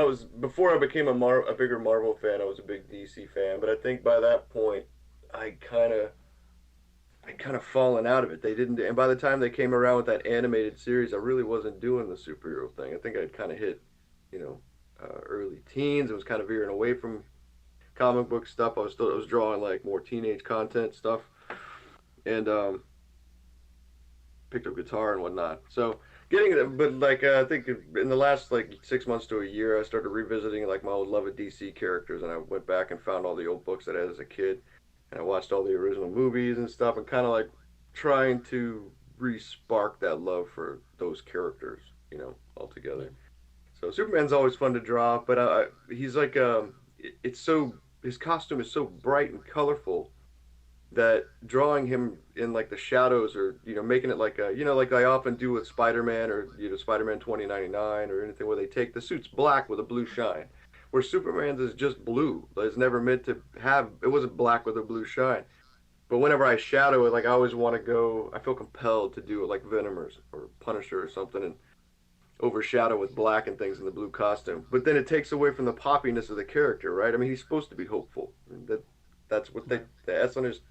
it was before I became a bigger Marvel fan. I was a big DC fan, but I think by that point, I kind of fallen out of it. They didn't, and by the time they came around with that animated series, I really wasn't doing the superhero thing. I think I'd kind of hit, early teens. I was kind of veering away from comic book stuff. I was drawing like more teenage content stuff, and picked up guitar and whatnot. So. I think in the last like 6 months to a year, I started revisiting like my old love of DC characters, and I went back and found all the old books that I had as a kid, and I watched all the original movies and stuff, and kind of like trying to re-spark that love for those characters, altogether. So Superman's always fun to draw, but he's like his costume is so bright and colorful that drawing him in like the shadows or making it like like I often do with Spider-Man or Spider-Man 2099 or anything where they take the suit's black with a blue shine, where Superman's is just blue. It's never meant to have, it wasn't black with a blue shine. But whenever I shadow it, like I always want to go, I feel compelled to do it like Venom or Punisher or something and overshadow with black and things in the blue costume. But then it takes away from the poppiness of the character, right? I mean, he's supposed to be hopeful. That's what the S on his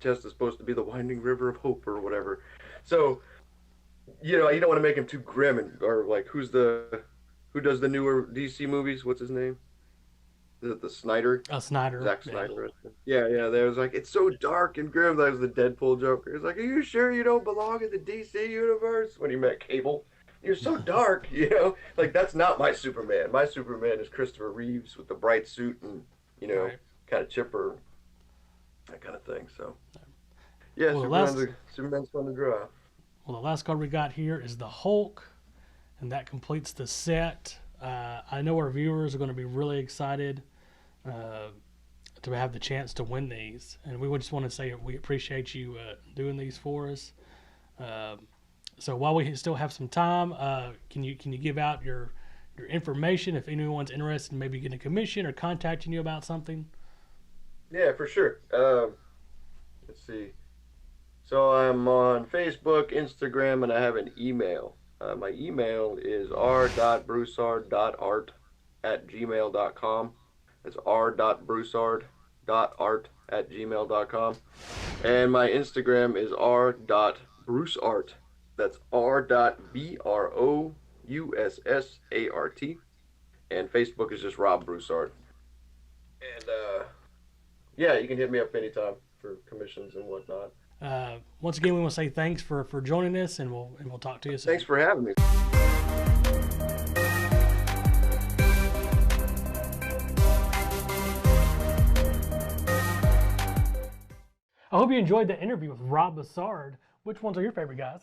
chest is supposed to be, the winding river of hope or whatever. So, you don't want to make him too grim or like who does the newer DC movies? What's his name? Is it the Snyder? Snyder. Zack Snyder. Yeah. There was like, it's so dark and grim. That was the Deadpool Joker. It's like, are you sure you don't belong in the DC universe? When he met Cable. You're so dark, Like, that's not my Superman. My Superman is Christopher Reeves with the bright suit and, Right. kind of chipper, that kind of thing. So, yeah, Well, Superman's fun to draw. Well, the last card we got here is the Hulk, and that completes the set. I know our viewers are going to be really excited to have the chance to win these, and we just want to say we appreciate you doing these for us. So while we still have some time, can you give out your information if anyone's interested in maybe getting a commission or contacting you about something? Yeah, for sure. Let's see. So I'm on Facebook, Instagram, and I have an email. My email is r.broussard.art@gmail.com. That's r.broussard.art@gmail.com. And my Instagram is r.broussart. That's r.broussart. And Facebook is just Rob Broussard. And yeah, you can hit me up anytime for commissions and whatnot. Once again, we want to say thanks for joining us, and we'll talk to you soon. Thanks for having me. I hope you enjoyed that interview with Rob Broussard. Which ones are your favorite guys?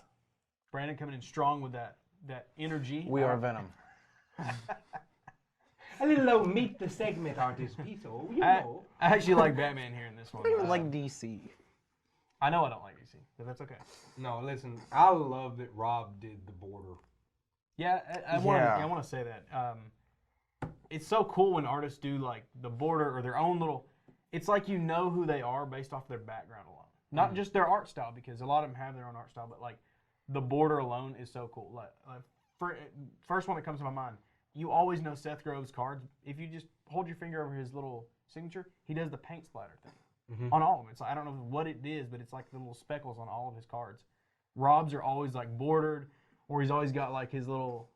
Brandon coming in strong with that energy. We are Venom. A little old meet the segment artist piece, you know. I actually like Batman here in this one. I don't even like DC. I know I don't like DC, but that's okay. No, listen, I love that Rob did the border. Yeah, I want to say that. It's so cool when artists do like the border or their own little. It's like you know who they are based off their background alone, not just their art style, because a lot of them have their own art style, but like the border alone is so cool. Like first one that comes to my mind, you always know Seth Grove's cards. If you just hold your finger over his little signature, he does the paint splatter thing on all of them. It's like, I don't know what it is, but it's like the little speckles on all of his cards. Rob's are always like bordered, or he's always got like his little,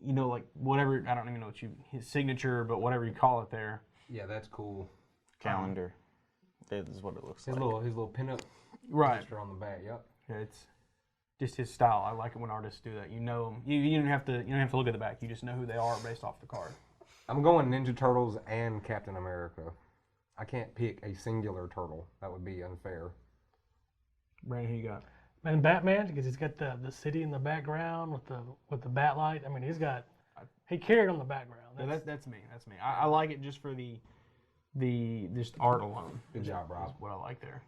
like whatever, I don't even know his signature, but whatever you call it there. Yeah, that's cool. Calendar. That is what it looks His like. little pinup Right. poster on the back. Yep. Yeah, it's just his style. I like it when artists do that. You know, you don't have to look at the back. You just know who they are based off the card. I'm going Ninja Turtles and Captain America. I can't pick a singular turtle. That would be unfair. Brandon, who you got? Man, Batman, because he's got the city in the background with the bat light. I mean, he carried on the background. That's me. That's me. I like it just for the just art alone. Good job, Rob. That's what I like there.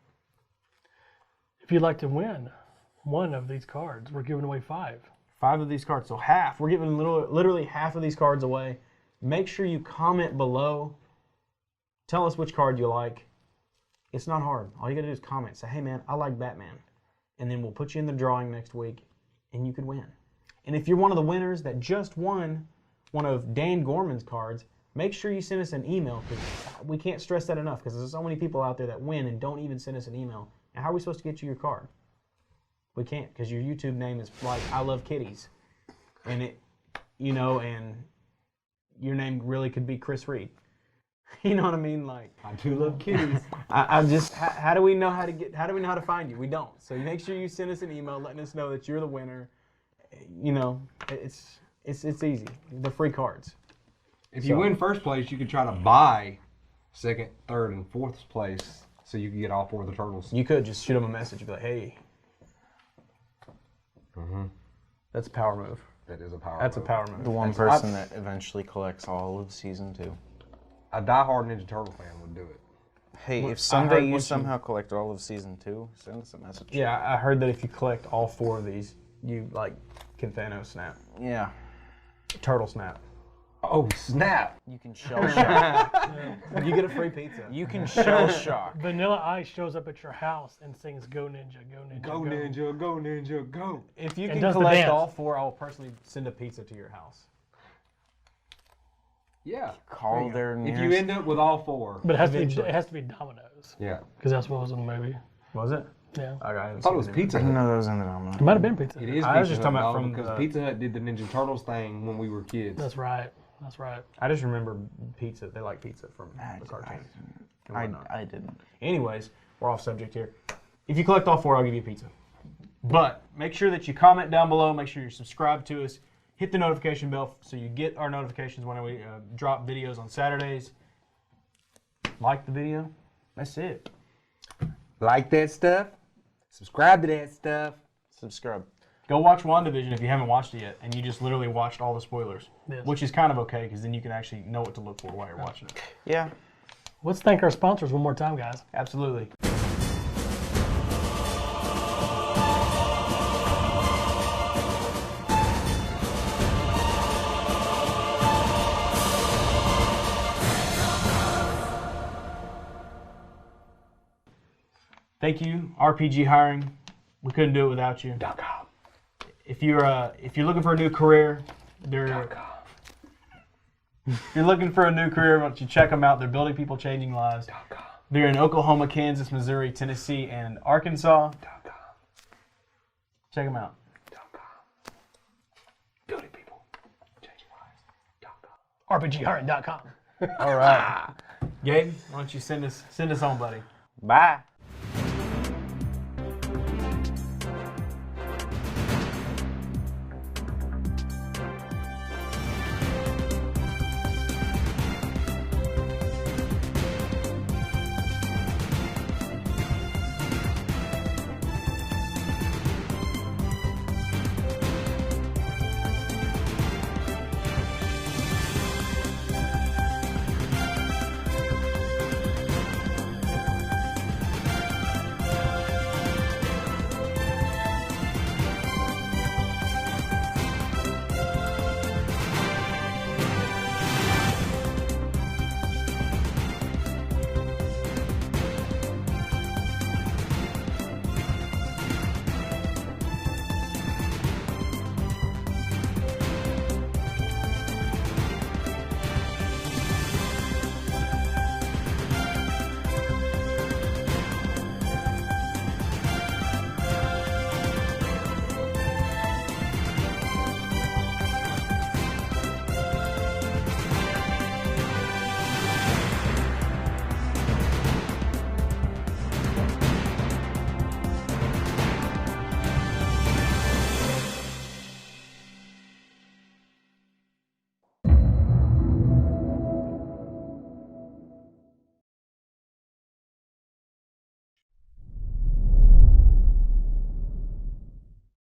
If you'd like to win one of these cards, we're giving away 5. 5 of these cards, so half. We're giving literally half of these cards away. Make sure you comment below. Tell us which card you like. It's not hard. All you gotta do is comment. Say, hey man, I like Batman. And then we'll put you in the drawing next week, and you could win. And if you're one of the winners that just won one of Dan Gorman's cards, make sure you send us an email, because we can't stress that enough, because there's so many people out there that win and don't even send us an email. And how are we supposed to get you your card? We can't, because your YouTube name is like I Love Kitties. And and your name really could be Chris Reed. You know what I mean? Like, I do love kitties. I just, how do we know how to find you? We don't. So make sure you send us an email letting us know that you're the winner. It's easy. The free cards. If you win first place, you could try to buy second, third, and fourth place so you can get all 4 of the turtles. You could just shoot them a message and be like, hey. That's a power move. That is a power That's move. a power move. The one person that eventually collects all of season 2. A diehard Ninja Turtle fan would do it. Hey, if heard someday you once somehow collect all of season 2, send us a message. Yeah, I heard that if you collect all 4 of these, you can Thanos snap. Yeah. Turtle snap. Oh, snap! You can shell shock. You get a free pizza. You can shell shock. Vanilla Ice shows up at your house and sings "Go Ninja, Go Ninja, Go Ninja, go Ninja, go! If you And can does the collect dance. all 4, I'll personally send a pizza to your house. Yeah. Call their If nearest... you end up with all 4. But it has Eventually. to be Domino's, Yeah. because that's what was in the movie. Was it? Yeah, I thought it was Pizza I didn't Hut. know that was in the drama. it might have been pizza. It is I was Pizza just Hut, talking about dog, from because the- Pizza Hut did the Ninja Turtles thing when we were kids. That's right. That's right. I just remember pizza. They like pizza from the cartoon. I didn't. Anyways, we're off subject here. If you collect all 4, I'll give you a pizza. But make sure that you comment down below. Make sure you're subscribed to us. Hit the notification bell so you get our notifications when we drop videos on Saturdays. Like the video. That's it. Like that stuff? Subscribe to that stuff. Subscribe. Go watch WandaVision if you haven't watched it yet, and you just literally watched all the spoilers, Yes. which is kind of okay because then you can actually know what to look for while you're watching it. Yeah. Let's thank our sponsors one more time, guys. Absolutely. Thank you, RPG Hiring. We couldn't do it without you. If you're looking for a new career, If you're looking for a new career, why don't you check them out? They're building people, changing lives. They're in Oklahoma, Kansas, Missouri, Tennessee, and Arkansas. Check them out. Building people, changing lives. RPGHunting.com. All right. Gabe, why don't you send us home, buddy? Bye.